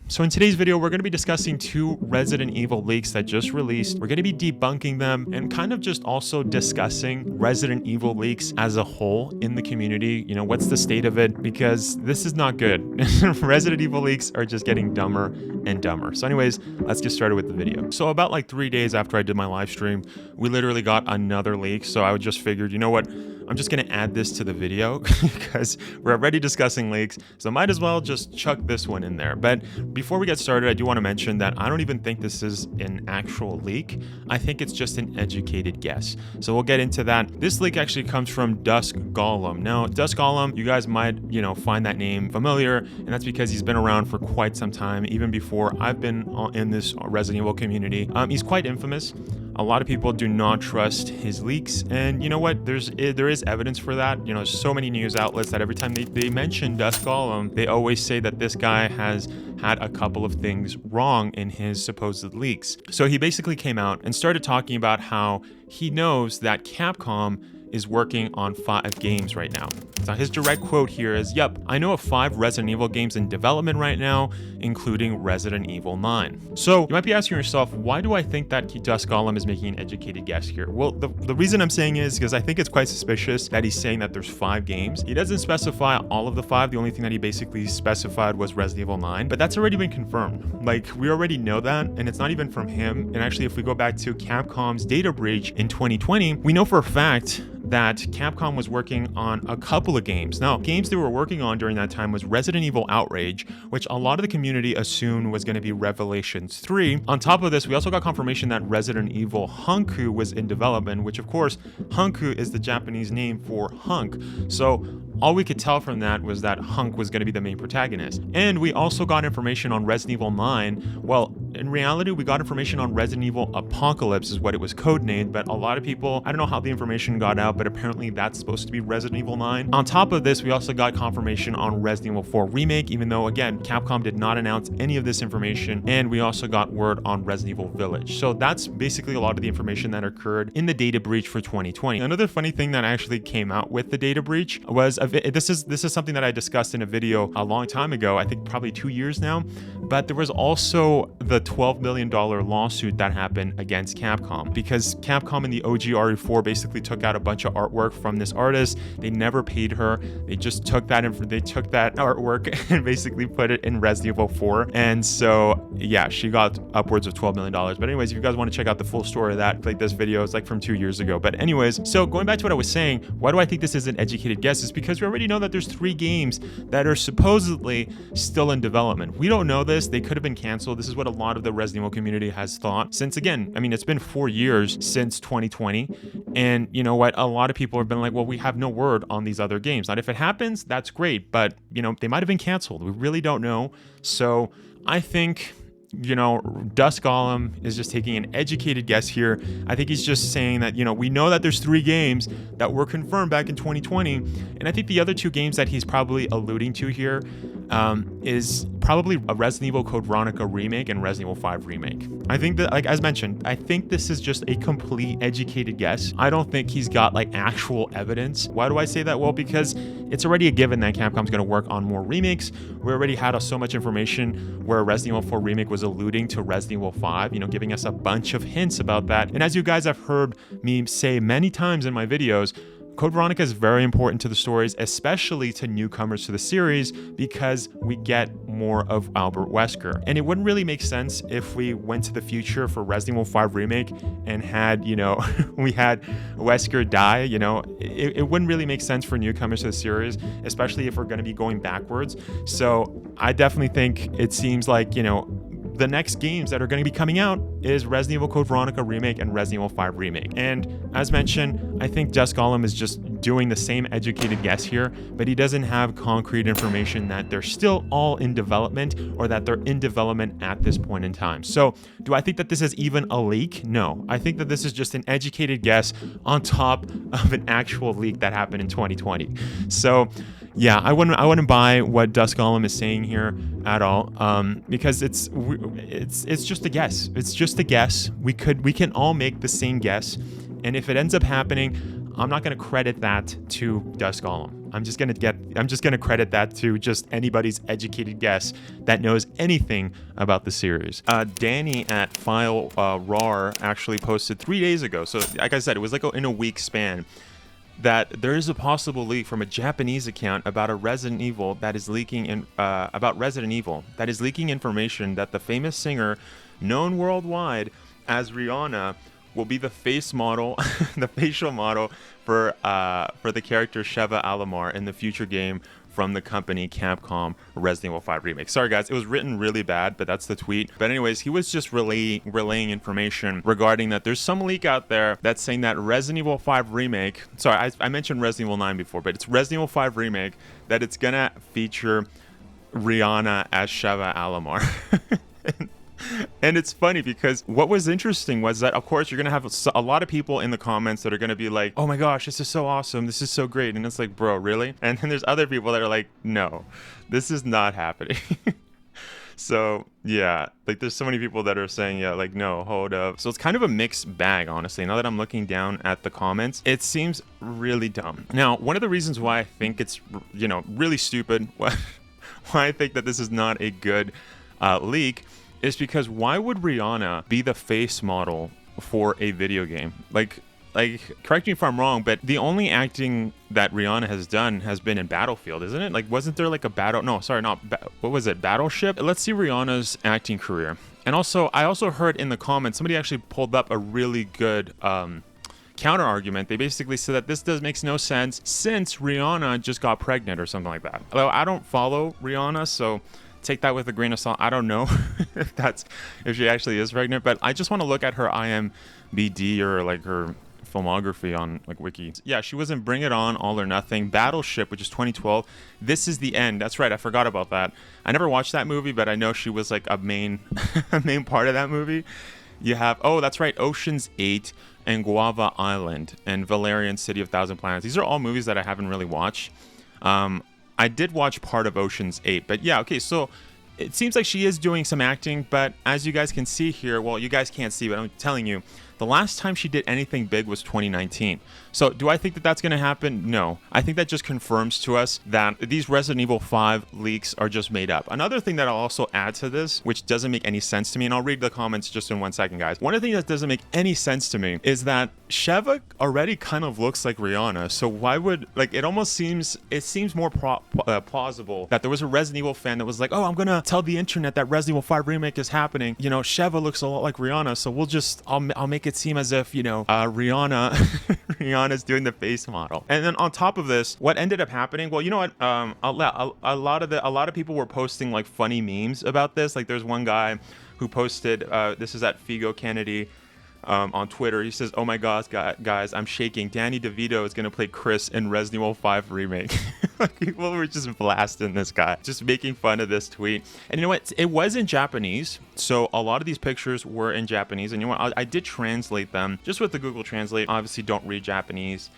So in today's video, we're going to be discussing 2 Resident Evil leaks that just released. We're going to be debunking them and kind of just also discussing Resident Evil leaks as a whole in the community. You know, what's the state of it? Because this is not good. Resident Evil leaks are just getting dumber and dumber. So anyways, let's get started with the video. So about like 3 days after I did my live stream, we literally got another leak. So I just figured, you know what? I'm just going to add this to the video because we're already discussing leaks. So might as well just chuck this one in there. But before we get started, I do want to mention that I don't even think this is an actual leak. I think it's just an educated guess. So we'll get into that. This leak actually comes from Dusk Golem. Now, Dusk Golem, you guys might, find that name familiar, and that's because he's been around for quite some time, even before I've been in this Resident Evil community. He's quite infamous. A lot of people do not trust his leaks, and you know what? There is evidence for that. You know, there's so many news outlets that every time they mention Dusk Golem, they always say that this guy has had a couple of things wrong in his supposed leaks. So he basically came out and started talking about how he knows that Capcom is working on 5 games right now. So his direct quote here is, "Yep, I know of 5 Resident Evil games in development right now, including Resident Evil 9. So you might be asking yourself, why do I think that Dusk Golem is making an educated guess here? Well, the reason I'm saying is because I think it's quite suspicious that he's saying that there's 5 games. He doesn't specify all of the 5. The only thing that he basically specified was Resident Evil 9, but that's already been confirmed. Like, we already know that, and it's not even from him. And actually, if we go back to Capcom's data breach in 2020, we know for a fact that Capcom was working on a couple of games. Now, games they were working on during that time was Resident Evil Outrage, which a lot of the community assumed was going to be Revelations 3. On top of this, we also got confirmation that Resident Evil Hunku was in development, which of course, Hunku is the Japanese name for hunk. So all we could tell from that was that Hunk was going to be the main protagonist. And we also got information on Resident Evil 9. Well, in reality, we got information on Resident Evil Apocalypse is what it was codenamed, but a lot of people, I don't know how the information got out, but apparently that's supposed to be Resident Evil 9. On top of this, we also got confirmation on Resident Evil 4 Remake, even though, again, Capcom did not announce any of this information, and we also got word on Resident Evil Village. So that's basically a lot of the information that occurred in the data breach for 2020. Another funny thing that actually came out with the data breach was, this is something that I discussed in a video a long time ago, I think probably 2 years now, but there was also the $12 million lawsuit that happened against Capcom, because Capcom and the OG RE4 basically took out a bunch of artwork from this artist. They never paid her. They just took that artwork and basically put it in Resident Evil 4. And so, yeah, she got upwards of $12 million. But anyways, if you guys want to check out the full story of that, like this video is like from 2 years ago. But anyways, so going back to what I was saying, why do I think this is an educated guess? Is because we already know that there's 3 games that are supposedly still in development. We don't know this. They could have been canceled. This is what a lot of the Resident Evil community has thought since, again, I mean, it's been 4 years since 2020. And you know what? A lot of people have been like, well, we have no word on these other games. Now, if it happens, that's great. But, they might have been canceled. We really don't know. So I think, Dusk Golem is just taking an educated guess here. I think he's just saying that, we know that there's 3 games that were confirmed back in 2020. And I think the other 2 games that he's probably alluding to here is probably a Resident Evil Code Veronica remake and Resident Evil 5 remake. I think that, like as mentioned, I think this is just a complete educated guess. I don't think he's got like actual evidence. Why do I say that? Well, because it's already a given that Capcom's going to work on more remakes. We already had so much information where Resident Evil 4 remake was alluding to Resident Evil 5, giving us a bunch of hints about that. And as you guys have heard me say many times in my videos, Code Veronica is very important to the stories, especially to newcomers to the series, because we get more of Albert Wesker. And it wouldn't really make sense if we went to the future for Resident Evil 5 Remake and had, we had Wesker die, it wouldn't really make sense for newcomers to the series, especially if we're going to be going backwards. So I definitely think it seems like, the next games that are going to be coming out is Resident Evil Code Veronica Remake and Resident Evil 5 Remake. And as mentioned, I think Dusk Golem is just doing the same educated guess here, but he doesn't have concrete information that they're still all in development or that they're in development at this point in time. So do I think that this is even a leak? No. I think that this is just an educated guess on top of an actual leak that happened in 2020. So yeah, I wouldn't buy what Dusk Golem is saying here at all, because it's just a guess. It's just a guess. We can all make the same guess, and if it ends up happening, I'm not going to credit that to Dusk Golem. I'm just gonna credit that to just anybody's educated guess that knows anything about the series. Danny at File RAR actually posted 3 days ago. So like I said, it was like in a week span, that there is a possible leak from a Japanese account about Resident Evil that is leaking information that the famous singer, known worldwide as Rihanna, will be the face model, the facial model for the character Sheva Alomar in the future game from the company Capcom Resident Evil 5 Remake. Sorry guys, it was written really bad, but that's the tweet. But anyways, he was just relaying information regarding that there's some leak out there that's saying that Resident Evil 5 Remake, sorry, I mentioned Resident Evil 9 before, but it's Resident Evil 5 Remake, that it's gonna feature Rihanna as Sheva Alomar. And it's funny because what was interesting was that, of course, you're going to have a lot of people in the comments that are going to be like, oh my gosh, this is so awesome. This is so great. And it's like, bro, really? And then there's other people that are like, no, this is not happening. So, yeah, like there's so many people that are saying, yeah, like, no, hold up. So it's kind of a mixed bag, honestly. Now that I'm looking down at the comments, it seems really dumb. Now, one of the reasons why I think it's, really stupid, why I think that this is not a good leak, is because why would Rihanna be the face model for a video game? Like, correct me if I'm wrong, but the only acting that Rihanna has done has been in Battlefield, isn't it? Like, wasn't there like a what was it? Battleship? Let's see Rihanna's acting career. And also, I also heard in the comments, somebody actually pulled up a really good counter argument. They basically said that this makes no sense since Rihanna just got pregnant or something like that. Although I don't follow Rihanna, so take that with a grain of salt. I don't know if she actually is pregnant, but I just want to look at her IMDb or like her filmography on like Wiki. Yeah, she was in Bring It On, All or Nothing, Battleship, which is 2012. This Is the End. That's right, I forgot about that. I never watched that movie, but I know she was like a main part of that movie. You have, oh, that's right, Ocean's 8 and Guava Island and Valerian City of Thousand Planets. These are all movies that I haven't really watched. I did watch part of Ocean's 8, but yeah, okay, so it seems like she is doing some acting, but as you guys can see here, well, you guys can't see, but I'm telling you, the last time she did anything big was 2019. So do I think that that's going to happen? No. I think that just confirms to us that these Resident Evil 5 leaks are just made up. Another thing that I'll also add to this, which doesn't make any sense to me, and I'll read the comments just in 1 second, guys. One of the things that doesn't make any sense to me is that Sheva already kind of looks like Rihanna. So why would, like, it seems more plausible that there was a Resident Evil fan that was like, oh, I'm going to tell the internet that Resident Evil 5 Remake is happening. Sheva looks a lot like Rihanna, so I'll make it seem as if, Rihanna's doing the face model. And then on top of this, what ended up happening, well, you know what, a lot of people were posting like funny memes about this. Like there's one guy who posted, this is at Figo Kennedy, on Twitter. He says, oh my gosh, guys, I'm shaking. Danny DeVito is going to play Chris in Resident Evil 5 Remake. People were just blasting this guy, just making fun of this tweet. And you know what? It was in Japanese. So a lot of these pictures were in Japanese. And you know what? I did translate them just with the Google Translate. Obviously, don't read Japanese.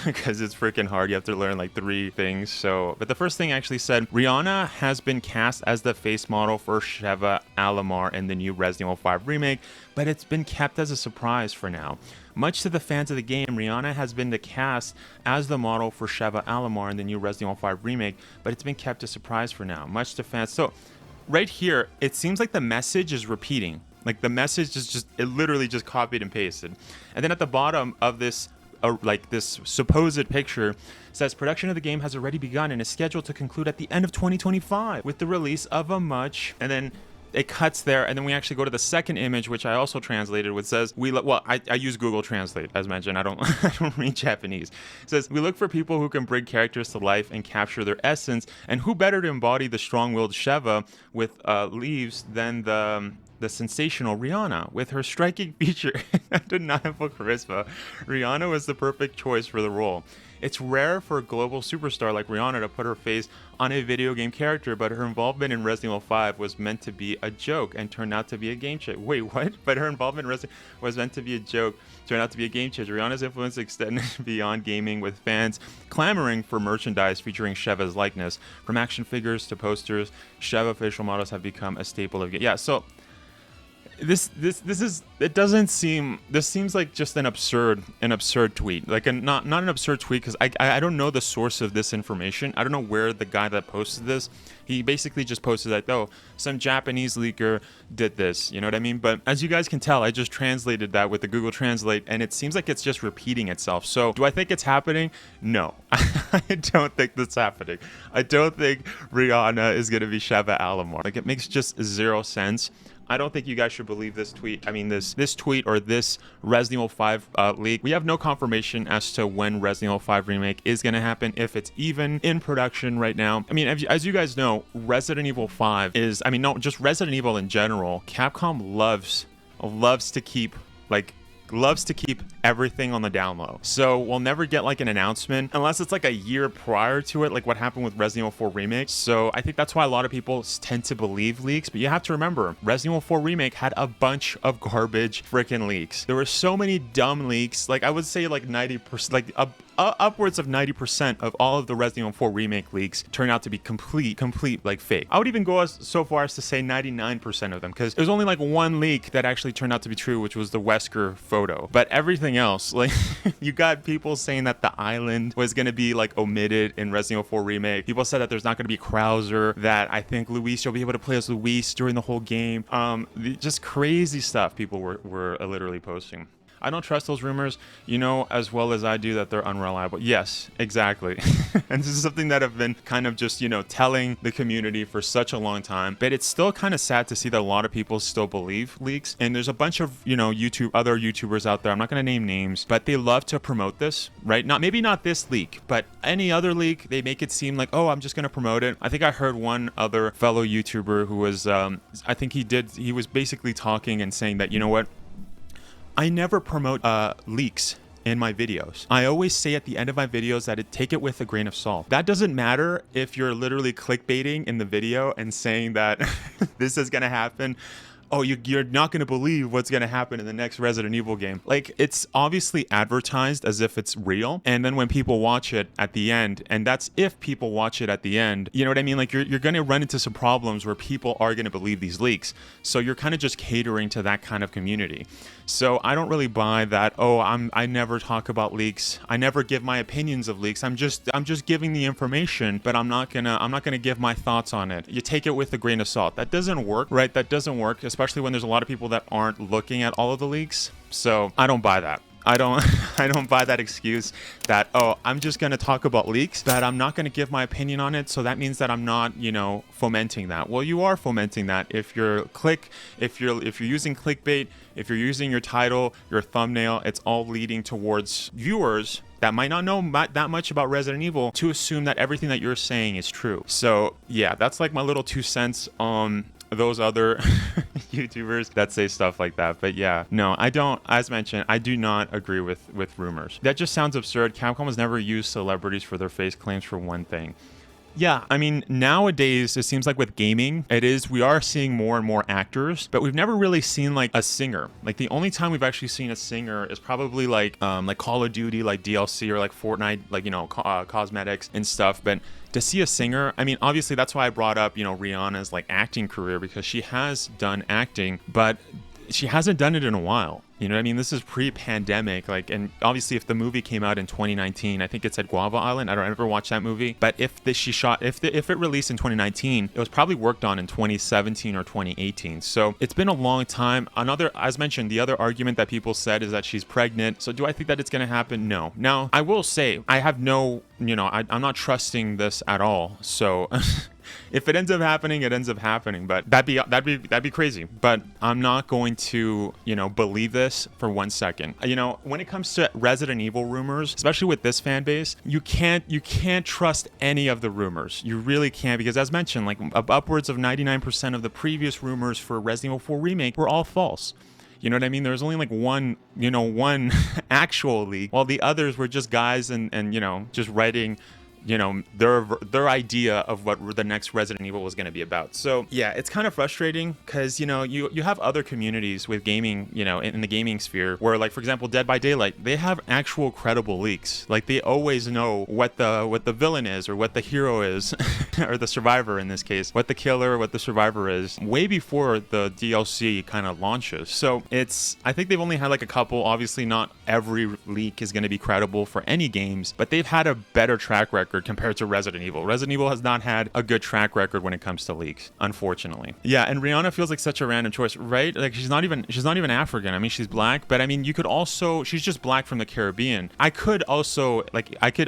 Because it's freaking hard. You have to learn like 3 things. But the first thing actually said, Rihanna has been cast as the face model for Sheva Alomar in the new Resident Evil 5 Remake, but it's been kept as a surprise for now. Much to the fans of the game, Rihanna has been cast as the model for Sheva Alomar in the new Resident Evil 5 Remake, but it's been kept a surprise for now. Much to fans. So right here, it seems like the message is repeating. Like the message is it literally just copied and pasted. And then at the bottom of this, this supposed picture says production of the game has already begun and is scheduled to conclude at the end of 2025 with the release of and then it cuts there, and then we actually go to the second image, which I also translated, which says I use Google Translate, as mentioned. I don't read Japanese. It says, we look for people who can bring characters to life and capture their essence, and who better to embody the strong-willed Sheva with leaves than the sensational Rihanna. With her striking feature and undeniable charisma, Rihanna was the perfect choice for the role. It's rare for a global superstar like Rihanna to put her face on a video game character, but her involvement in Resident Evil 5 was meant to be a joke and turned out to be a game changer. Wait, what? But her involvement in Resident was meant to be a joke, turned out to be a game changer. Rihanna's influence extended beyond gaming, with fans clamoring for merchandise featuring Sheva's likeness. From action figures to posters, Sheva facial models have become a staple of games. Yeah, so this is, it doesn't seem, this seems like just an absurd tweet, like not an absurd tweet, because I don't know the source of this information. I don't know where the guy that posted this, he basically just posted like, oh, some Japanese leaker did this, you know what I mean? But as you guys can tell, I just translated that with the Google Translate, and it seems like it's just repeating itself. So do I think it's happening? No. I don't think that's happening. I don't think Rihanna is going to be Sheva Alomar. Like, it makes just zero sense. I don't think you guys should believe this tweet. I mean, this tweet or this Resident Evil 5 leak. We have no confirmation as to when Resident Evil 5 remake is going to happen, if it's even in production right now. I mean, as you guys know, Resident Evil 5 is, I mean, no, just Resident Evil in general. Capcom loves to keep everything on the down low. So we'll never get like an announcement unless it's like a year prior to it, like what happened with Resident Evil 4 Remake. So I think that's why a lot of people tend to believe leaks. But you have to remember, Resident Evil 4 Remake had a bunch of garbage freaking leaks. There were so many dumb leaks. Like, I would say like 90%, like upwards of 90% of all of the Resident Evil 4 Remake leaks turned out to be complete like fake. I would even go so far as to say 99% of them, because there's only like one leak that actually turned out to be true, which was the Wesker photo. But everything else, like, you got people saying that the island was going to be like omitted in Resident Evil 4 Remake. People said that there's not going to be Krauser, that I think Luis, you'll be able to play as Luis during the whole game. Just crazy stuff people were literally posting. I don't trust those rumors. You know as well as I do that they're unreliable. Yes, exactly. And this is something that I've been kind of just, telling the community for such a long time. But it's still kind of sad to see that a lot of people still believe leaks. And there's a bunch of, other YouTubers out there. I'm not going to name names, but they love to promote this, right? Maybe not this leak, but any other leak. They make it seem like, oh, I'm just going to promote it. I think I heard one other fellow YouTuber who was, I think he was basically talking and saying that, you know what? I never promote leaks in my videos. I always say at the end of my videos that take it with a grain of salt. That doesn't matter if you're literally clickbaiting in the video and saying that this is gonna happen. Oh, you're not going to believe what's going to happen in the next Resident Evil game. Like, it's obviously advertised as if it's real. And then when people watch it at the end, and that's if people watch it at the end, you know what I mean? Like, you're going to run into some problems where people are going to believe these leaks. So you're kind of just catering to that kind of community. So I don't really buy that, oh, I never talk about leaks. I never give my opinions of leaks. I'm just giving the information, but I'm not gonna give my thoughts on it. You take it with a grain of salt. That doesn't work, right? That doesn't work, especially when there's a lot of people that aren't looking at all of the leaks. So I don't buy that. I don't buy that excuse that, oh, I'm just going to talk about leaks, but I'm not going to give my opinion on it. So that means that I'm not, fomenting that. Well, you are fomenting that if you're using clickbait, if you're using your title, your thumbnail, it's all leading towards viewers that might not know that much about Resident Evil to assume that everything that you're saying is true. So yeah, that's like my little 2 cents on those other YouTubers that say stuff like that. But yeah, no, I don't, as mentioned, I do not agree with rumors. That just sounds absurd. Capcom has never used celebrities for their face claims, for one thing. Yeah, I mean, nowadays, it seems like with gaming, we are seeing more and more actors, but we've never really seen like a singer. Like, the only time we've actually seen a singer is probably like Call of Duty, like DLC, or like Fortnite, like, cosmetics and stuff. But to see a singer, I mean, obviously that's why I brought up, Rihanna's like acting career, because she has done acting, but she hasn't done it in a while. You know what I mean? This is pre-pandemic, like, and obviously if the movie came out in 2019, I think it's at Guava Island. I don't ever watch that movie, but if it released in 2019, it was probably worked on in 2017 or 2018. So it's been a long time. As mentioned, the other argument that people said is that she's pregnant. So do I think that it's going to happen? No. Now, I will say I have no, I'm not trusting this at all. So if it ends up happening, it ends up happening. But that'd be crazy. But I'm not going to, believe this for 1 second. When it comes to Resident Evil rumors, especially with this fan base, you can't trust any of the rumors. You really can't, because as mentioned, like upwards of 99% of the previous rumors for Resident Evil 4 Remake were all false. You know what I mean? There's only like one actual leak, while the others were just guys and just writing their idea of what the next Resident Evil was going to be about. So yeah, it's kind of frustrating because you have other communities with gaming, in the gaming sphere, where, like, for example, Dead by Daylight, they have actual credible leaks. Like, they always know what the villain is or what the hero is. or the survivor in this case, what the killer, what the survivor is, way before the DLC kind of launches. So I think they've only had like a couple. Obviously not every leak is going to be credible for any games, but they've had a better track record compared to Resident Evil. Resident Evil has not had a good track record when it comes to leaks, unfortunately. Yeah, and Rihanna feels like such a random choice, right? Like she's not even African. I mean, she's black, but I mean, you could also, she's just black from the Caribbean. I could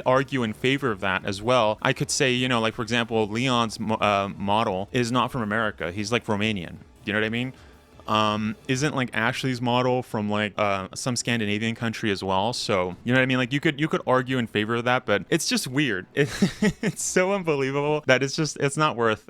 argue in favor of that as well. I could say, you know, like for example, Leon's model is not from America. He's like Romanian. You know what I mean? Isn't like Ashley's model from like some Scandinavian country as well? So you know what I mean? Like you could argue in favor of that, but it's just weird. It's so unbelievable that it's not worth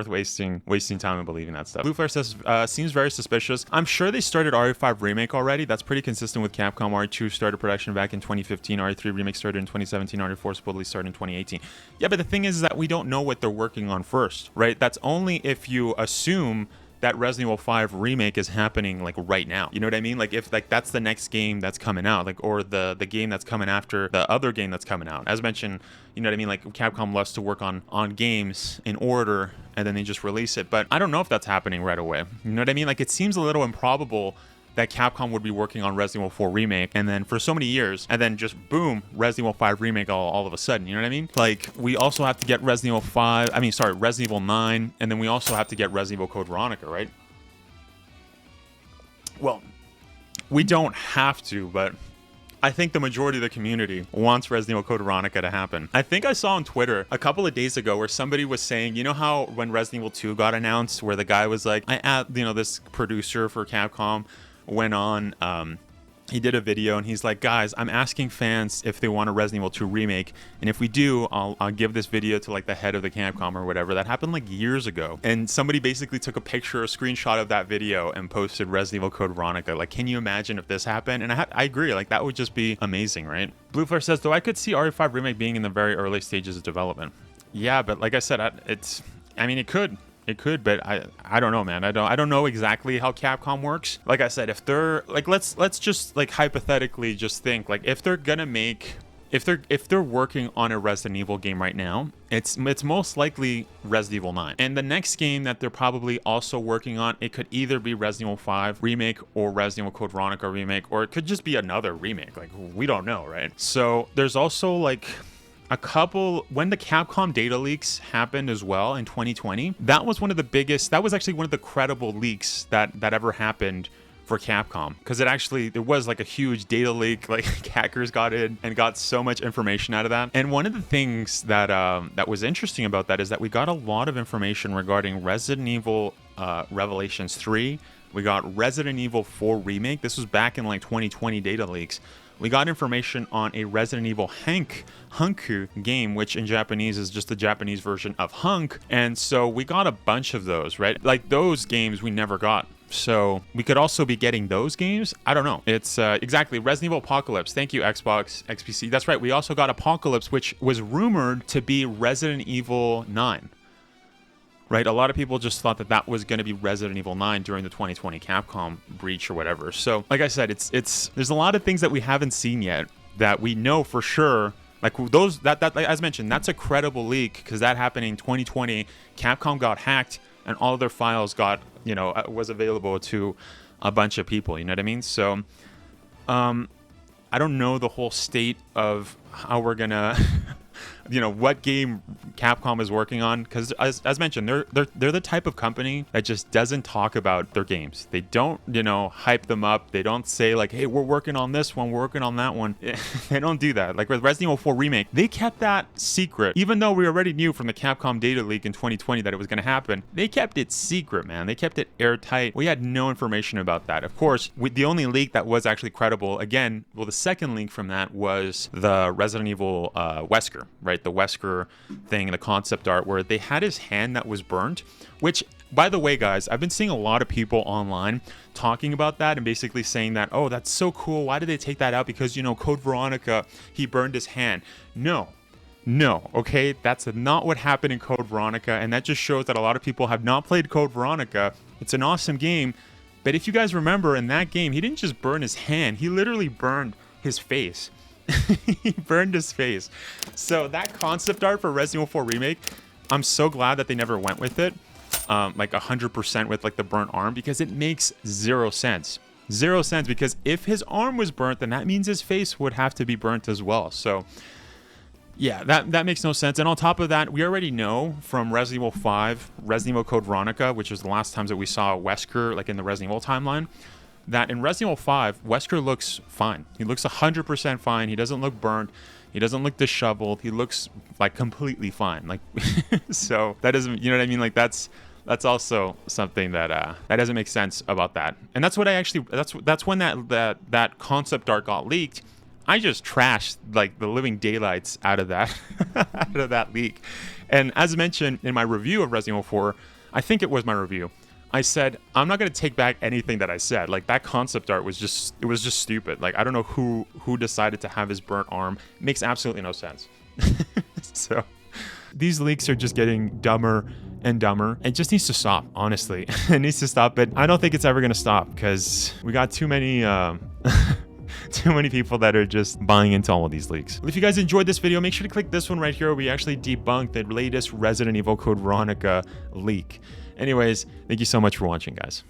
wasting time and believing that stuff. Blue Flare says seems very suspicious. I'm sure they started RE5 remake already. That's pretty consistent with Capcom. RE2 started production back in 2015. RE3 remake started in 2017. RE4 supposedly started in 2018. Yeah, but the thing is that we don't know what they're working on first, right? That's only if you assume that Resident Evil 5 remake is happening like right now. You know what I mean? Like if like that's the next game that's coming out, like or the game that's coming after the other game that's coming out. As mentioned, you know what I mean? Like Capcom loves to work on games in order and then they just release it. But I don't know if that's happening right away. You know what I mean? Like it seems a little improbable that Capcom would be working on Resident Evil 4 remake and then for so many years and then just boom, Resident Evil 5 remake all of a sudden, you know what I mean? Like we also have to get Resident Evil 9, and then we also have to get Resident Evil Code Veronica, right? Well, we don't have to, but I think the majority of the community wants Resident Evil Code Veronica to happen. I think I saw on Twitter a couple of days ago where somebody was saying, you know how when Resident Evil 2 got announced, where the guy was like, this producer for Capcom went on, he did a video and he's like, guys, I'm asking fans if they want a Resident Evil 2 remake, and if we do, I'll give this video to like the head of the Capcom or whatever. That happened like years ago, and somebody basically took a screenshot of that video and posted Resident Evil Code Veronica. Like, can you imagine if this happened? And I agree, like that would just be amazing, right? Blue Flare says, though I could see RE5 remake being in the very early stages of development. Yeah, but like I said, it could. It could, but I don't know, man. I don't know exactly how Capcom works. Like I said, if they're like, let's just like hypothetically just think like if they're working on a Resident Evil game right now, it's most likely Resident Evil 9. And the next game that they're probably also working on, it could either be Resident Evil 5 remake or Resident Evil Code Veronica remake, or it could just be another remake. Like we don't know, right? So there's also like a couple, when the Capcom data leaks happened as well in 2020, that was actually one of the credible leaks that ever happened for Capcom, because there was like a huge data leak, like hackers got in and got so much information out of that. And one of the things that was interesting about that is that we got a lot of information regarding Resident Evil Revelations 3. We got Resident Evil 4 remake. This was back in like 2020 data leaks. We got information on a Resident Evil Hunku game, which in Japanese is just the Japanese version of Hunk. And so we got a bunch of those, right? Like those games we never got. So we could also be getting those games. I don't know. It's exactly Resident Evil Apocalypse. Thank you, Xbox, XPC. That's right. We also got Apocalypse, which was rumored to be Resident Evil 9. Right, a lot of people just thought that was going to be Resident Evil 9 during the 2020 Capcom breach or whatever. So, like I said, there's a lot of things that we haven't seen yet that we know for sure. Like those that as mentioned, that's a credible leak because that happened in 2020. Capcom got hacked and all of their files was available to a bunch of people. You know what I mean? So, I don't know the whole state of how we're gonna. What game Capcom is working on, because as mentioned, they're the type of company that just doesn't talk about their games. They don't hype them up. They don't say like, hey, we're working on this one, we're working on that one. They don't do that. Like with Resident Evil 4 remake, they kept that secret, even though we already knew from the Capcom data leak in 2020 that it was going to happen. They kept it secret, man. They kept it airtight. We had no information about that. Of course, the only leak that was actually credible, the second leak from that was the Resident Evil Wesker, right? The Wesker thing, the concept art where they had his hand that was burnt, which, by the way, guys, I've been seeing a lot of people online talking about that and basically saying that, oh, that's so cool. Why did they take that out? Because, Code Veronica, he burned his hand. No, okay? That's not what happened in Code Veronica, and that just shows that a lot of people have not played Code Veronica. It's an awesome game, but if you guys remember, in that game, he didn't just burn his hand. He literally burned his face. He burned his face. So that concept art for Resident Evil 4 remake, I'm so glad that they never went with it, like 100% with like the burnt arm, because it makes zero sense. Zero sense, because if his arm was burnt, then that means his face would have to be burnt as well. So yeah, that makes no sense. And on top of that, we already know from Resident Evil 5, Resident Evil Code Veronica, which was the last times that we saw Wesker like in the Resident Evil timeline, that in Resident Evil 5, Wesker looks fine. He looks 100% fine. He doesn't look burnt. He doesn't look disheveled. He looks like completely fine. Like, so that doesn't, you know what I mean? Like that's also something that that doesn't make sense about that. And that's what I actually, that's when that concept art got leaked. I just trashed like the living daylights out of that out of that leak. And as mentioned in my review of Resident Evil 4, I think it was my review, I said I'm not going to take back anything that I said. Like that concept art was just, it was just stupid. Like I don't know who decided to have his burnt arm. It makes absolutely no sense. So these leaks are just getting dumber and dumber. It just needs to stop, honestly. It needs to stop, but I don't think it's ever going to stop because we got too many too many people that are just buying into all of these leaks. Well, if you guys enjoyed this video, make sure to click this one right here where we actually debunk the latest Resident Evil Code Veronica leak. Anyways, thank you so much for watching, guys.